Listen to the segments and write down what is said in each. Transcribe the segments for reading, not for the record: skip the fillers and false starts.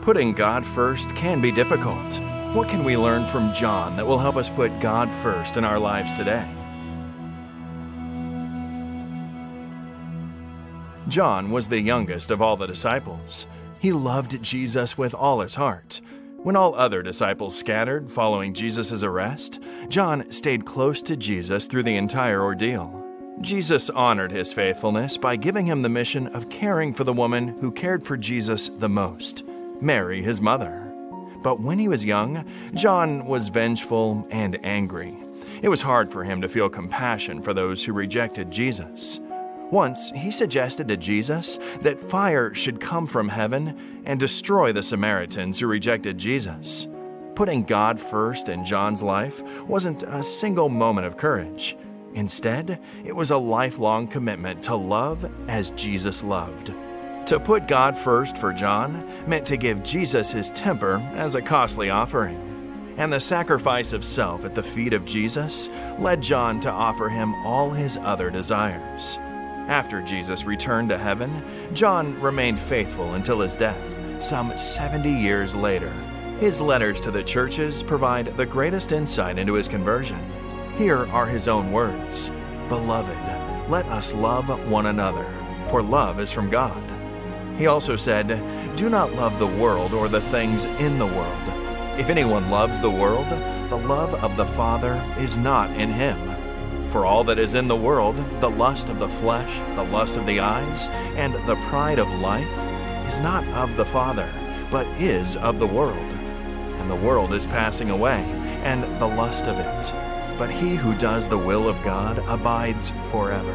Putting God first can be difficult. What can we learn from John that will help us put God first in our lives today? John was the youngest of all the disciples. He loved Jesus with all his heart. When all other disciples scattered following Jesus' arrest, John stayed close to Jesus through the entire ordeal. Jesus honored his faithfulness by giving him the mission of caring for the woman who cared for Jesus the most, Mary, his mother. But when he was young, John was vengeful and angry. It was hard for him to feel compassion for those who rejected Jesus. Once, he suggested to Jesus that fire should come from heaven and destroy the Samaritans who rejected Jesus. Putting God first in John's life wasn't a single moment of courage. Instead, it was a lifelong commitment to love as Jesus loved. To put God first for John meant to give Jesus his temper as a costly offering. And the sacrifice of self at the feet of Jesus led John to offer him all his other desires. After Jesus returned to heaven, John remained faithful until his death, some 70 years later. His letters to the churches provide the greatest insight into his conversion. Here are his own words: "Beloved, let us love one another, for love is from God." He also said, "Do not love the world or the things in the world. If anyone loves the world, the love of the Father is not in him. For all that is in the world, the lust of the flesh, the lust of the eyes, and the pride of life, is not of the Father, but is of the world. And the world is passing away, and the lust of it. But he who does the will of God abides forever."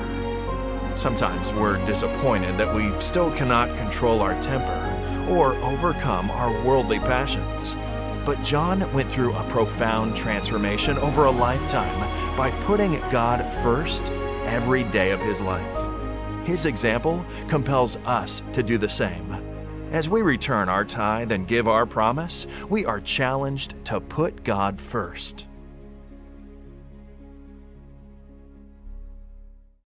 Sometimes we're disappointed that we still cannot control our temper or overcome our worldly passions. But John went through a profound transformation over a lifetime by putting God first every day of his life. His example compels us to do the same. As we return our tithe and give our promise, we are challenged to put God first.